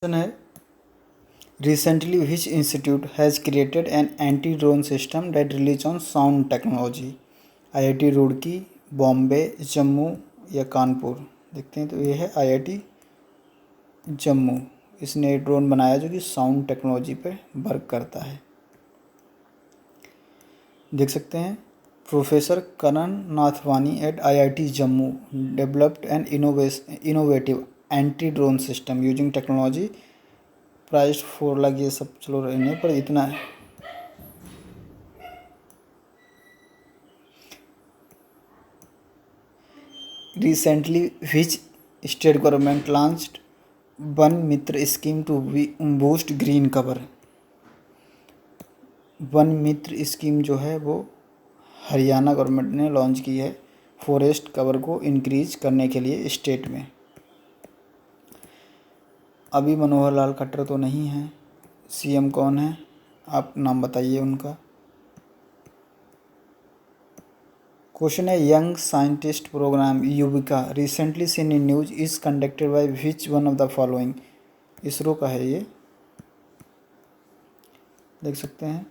Question है, recently which institute has created an anti-drone system that relies on sound technology? IIT Roorkee, Bombay, Jammu या कानपुर? देखते हैं, तो ये है आईआईटी जम्मू। इसने ड्रोन बनाया जो कि साउंड टेक्नोलॉजी पे वर्क करता है। देख सकते हैं, professor Karan Nathwani at IIT Jammu developed an innovative anti drone system using technology price 4 lakh. ये सब चलो रहने पर इतना है। Recently which state government launched Van Mitra scheme to boost green cover? Van Mitra scheme जो है वो हरियाणा गवर्नमेंट ने लॉन्च की है फॉरेस्ट कवर को इंक्रीज करने के लिए स्टेट में। अभी मनोहर लाल खट्टर तो नहीं है। सीएम कौन है, आप नाम बताइए उनका। क्वेश्चन है, young scientist programme Yuvika recently seen in news is conducted by which one of the following? ISRO का है ये, देख सकते हैं।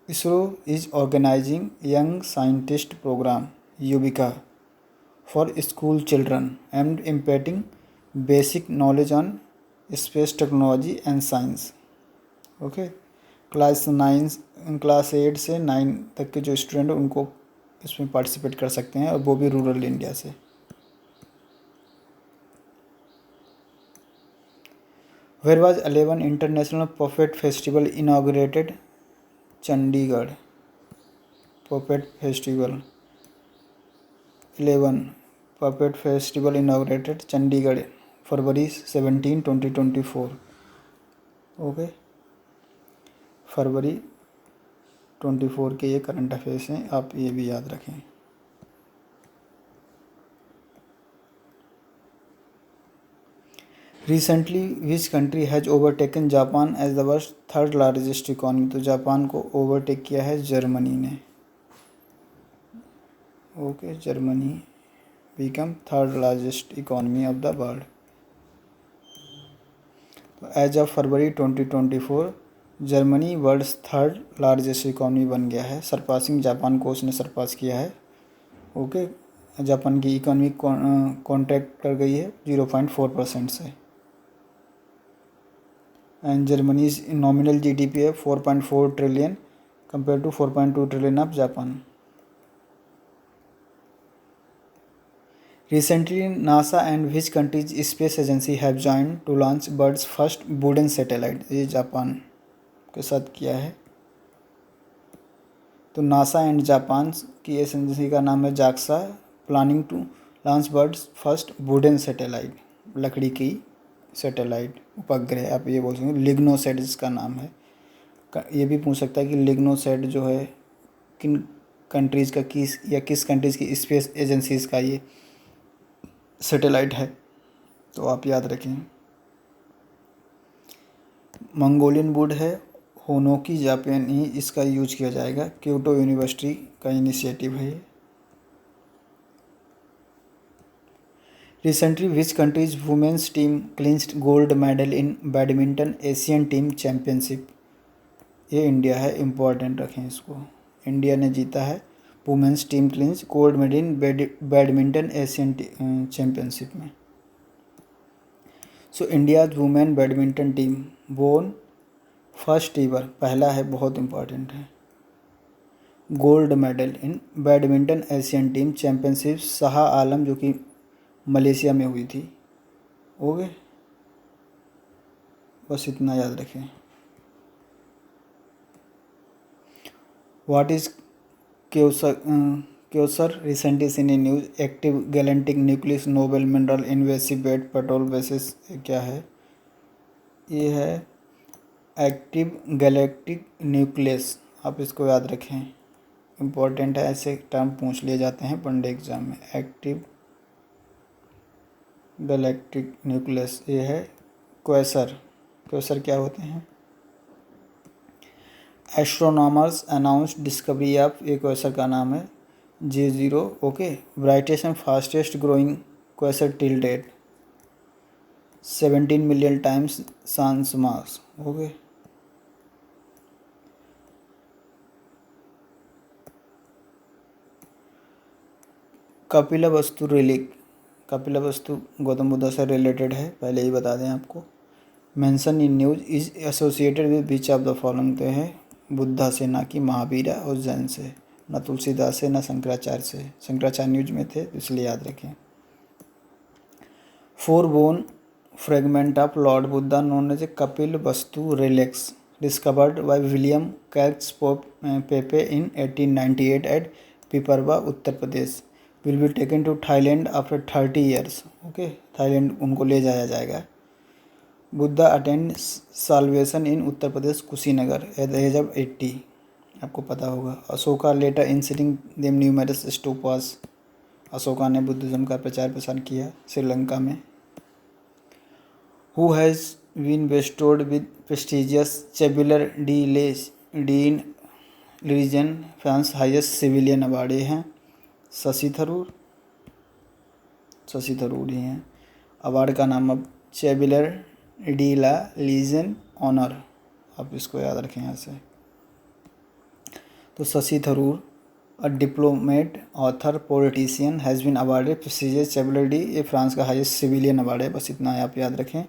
ISRO is organising young scientist programme Yuvika for school children and impacting basic knowledge on space technology and science. Okay, class 8 से 9 तक के जो स्टूडेंट उनको इसमें पार्टिसिपेट कर सकते हैं, और वो भी रूरल इंडिया से। Where was 11 international puppet festival inaugurated? Chandigarh. Puppet festival 11 puppet festival inaugurated Chandigarh February 17, 2024। Okay, फरवरी 24 के ये करंट अफेयर्स हैं, आप ये भी याद रखें। Recently which country has overtaken Japan as the world third largest economy? तो जापान को ओवरटेक किया है जर्मनी ने। Okay, Germany become third largest economy of the world. तो as of February 2024 Germany world's third largest economy बन गया है, surpassing Japan को उसने सरपास किया है। ओके, जापान की इकॉनमी कॉन्ट्रैक्ट कर गई है 0.4% से। एंड जर्मनी नॉमिनल जीडीपी है 4.4 trillion compare to 4.2 trillion of Japan. Recently, NASA and which country's space agency have joined to launch world's first wooden satellite? ये जापान के साथ किया है। तो नासा एंड जापान की एजेंसी का नाम है JAXA, planning to launch world's first wooden satellite, लकड़ी की सैटेलाइट उपग्रह, आप ये बोल सकते हैं। लिग्नोसैट जिसका नाम है। ये भी पूछ सकता है कि लिग्नोसैट जो है किन कंट्रीज़ का, किस कंट्रीज़ की स्पेस एजेंसीज़ का ये सैटेलाइट है, तो आप याद रखें। मंगोलियन वुड है, होनोकी जापानी इसका यूज किया जाएगा। क्योटो यूनिवर्सिटी का इनिशिएटिव है ये। Recently which countries women's team clinched gold medal in badminton Asian team championship? ये इंडिया है, इम्पोर्टेंट रखें इसको। इंडिया ने जीता है women's team clinch gold medal in badminton Asian championship में। So India's women badminton team won first ever, पहला है, बहुत इम्पॉर्टेंट है, gold medal in badminton Asian team championship Shah Alam, जो कि मलेशिया में हुई थी। ओके, बस इतना याद रखें। What is quasar recently seen in news active galactic nucleus noble mineral invasive bed petrol basis? क्या है? ये है एक्टिव गैलेक्टिक न्यूक्लियस, आप इसको याद रखें, इम्पोर्टेंट है, ऐसे टर्म पूछ लिए जाते हैं वनडे एग्जाम में। एक्टिव गैलेक्टिक न्यूक्लियस, ये है क्वेसर। क्वेसर क्या होते हैं? एस्ट्रोनॉमर्स अनाउंस्ड डिस्कवरी ऑफ, एक क्वेसर का नाम है J0। Okay, brightest and fastest growing quasar till date. 17 million times sun's mass. Okay, Kapilavastu relic, Kapilavastu Gautam Buddha से रिलेटेड है, पहले ही बता दें आपको। Mention in news is associated with which of the following, तो है बुद्धा से, ना कि महावीरा और जैन से, ना तुलसीदास से, ना शंकराचार्य से। शंकराचार्य न्यूज में थे इसलिए याद रखें। 4 bone fragment of Lord Buddha known as Kapil वस्तु relics discovered by William कैक्स पेपे in 1898 eight पिपरवा Uttar Pradesh will be taken to Thailand after 30 years. Okay, Thailand उनको ले जाया जाएगा। Buddha attend solvation in Uttar Pradesh Kushinagar at the age of 80, आपको पता होगा। Ashoka letter in sitting them numerous stupas, Ashoka ने Buddhism का प्रचार प्रसार किया श्रीलंका में। Who has been bestowed with prestigious chevalier de in region, France highest civilian award हैं शशि थरूर, शशि थरूर ही हैं। अवार्ड का नाम अब chevalier de la Legion honour, आप इसको याद रखें यहाँ से। तो Shashi Tharoor, a diplomat, author, politician, has been awarded prestigious chevalier de, ये फ्रांस का हाईएस्ट सिविलियन अवार्ड है, बस इतना आप याद रखें।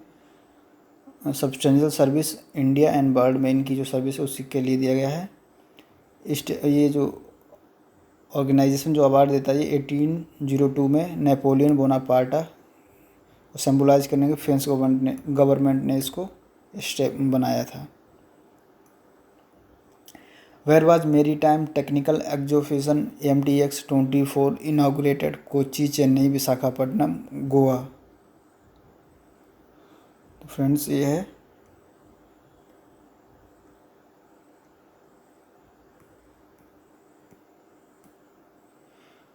Substantial service India and world में इनकी जो सर्विस है उसी के लिए दिया गया है। ये जो ऑर्गेनाइजेशन जो अवार्ड देता है ये 1802 में नेपोलियन बोनापार्टा को सिम्बलाइज करने के फ्रेंच गवर्नमेंट ने इसको स्टेप बनाया था। वेयर वाज मेरी time technical exhibition MTX24 inaugurated, Kochi, Chennai, Visakhapatnam, Goa. तो फ्रेंड्स ये है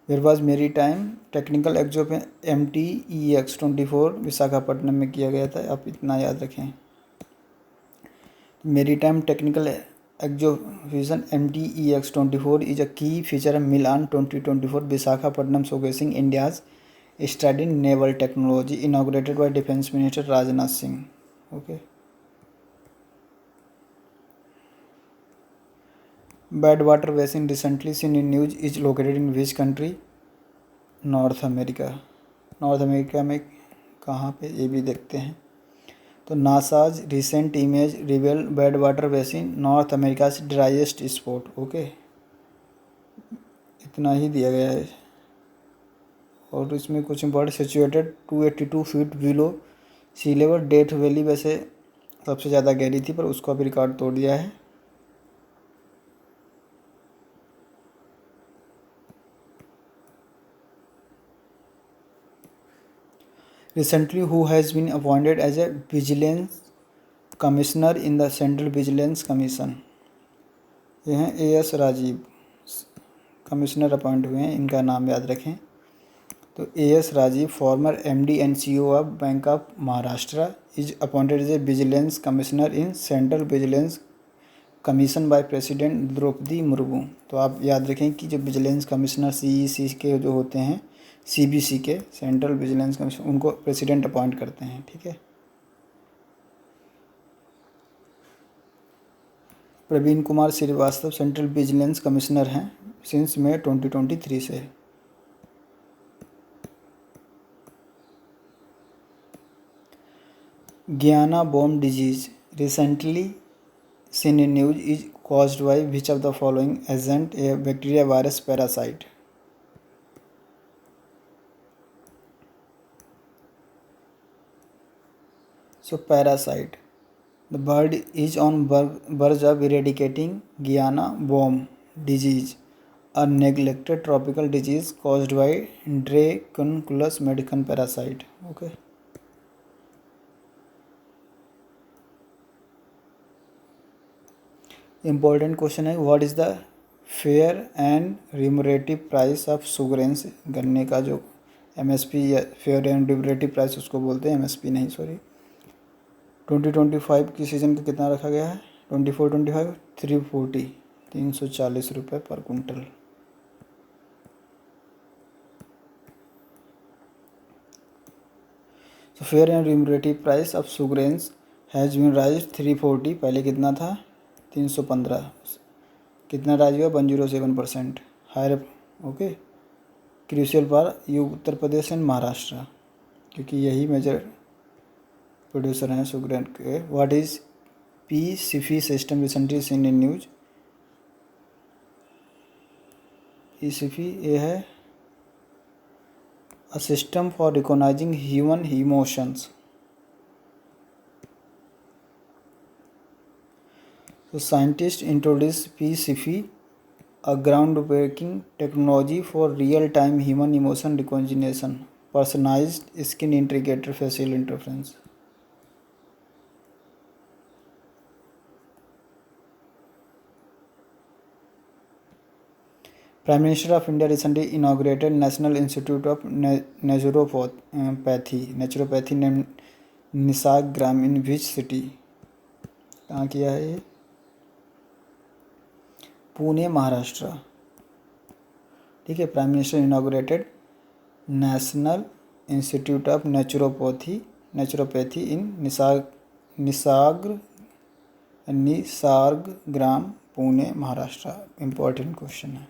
वेयर वाज मेरी time technical exhibition MTEX24 Visakhapatnam में किया गया था, आप इतना याद रखें। मेरी time technical exhibition MTEX24 is a key feature of Milan 2024 Visakhapatnam showcasing India's study in naval technology, inaugurated by Defense Minister Rajnath Singh. Okay. Badwater basin recently seen in news is located in which country? North America. North America में कहाँ पे, ये भी देखते हैं। तो NASA's recent image reveal bad water basin North America से driest spot. Okay, इतना ही दिया गया है। और इसमें कुछ important, situated 282 feet below sea level, Death Valley वैसे सबसे ज़्यादा गहरी थी पर उसको अभी रिकॉर्ड तोड़ दिया है। Recently, who has been appointed as a vigilance commissioner in the Central Vigilance Commission? ये हैं AS राजीव, कमिश्नर अपॉइंट हुए हैं, इनका नाम याद रखें। तो AS Rajeev, former MD and CEO of bank of Maharashtra, is appointed as a vigilance commissioner in central vigilance commission by president Droupadi Murmu. तो आप याद रखें कि जो विजिलेंस कमिश्नर CEC के जो होते हैं, CBC के, सेंट्रल विजिलेंस कमीशन, उनको प्रेसिडेंट अपॉइंट करते हैं। ठीक है। Praveen Kumar Srivastava central vigilance commissioner हैं सिंस मई 2023 से। गियाना बॉम्ब disease recently seen in news is caused by which of the following agent? A bacteria, virus, parasite? So parasite. The bird is on verge of eradicating Guiana worm disease, a neglected tropical disease caused by Dracunculus medicus parasite. Okay. Important question है, what is the fair and remunerative price of sugarcane, गन्ने का जो MSP या fair and remunerative price उसको बोलते हैं, MSP नहीं, sorry. 2025 की सीज़न का कितना रखा गया है? 24-25 340, 340 रुपये पर कुंटल। तो fair and remunerative price of sugarcane has been raise 340, पहले कितना था 315, कितना राइज हुआ 107%, higher. Okay, crucial for Uttar Pradesh and Maharashtra, क्योंकि यही मेजर प्रोड्यूसर हैं सुग्रेन के। व्हाट इज़ पी-सिफी system recently seen in news? पी-सिफी ये है a system for recognising human emotions. तो साइंटिस्ट इंट्रोड्यूस पी-सिफी, a groundbreaking technology for real-time human emotion recognition, personalized skin integrated facial interference. Prime Minister of India recently inaugurated National Institute of Naturopathy named Nisagram in which city? कहाँ किया है ये? पुणे, महाराष्ट्र। ठीक है, prime minister inaugurated national institute of naturopathy in Nisarg Gram, Pune, Maharashtra. Important question है।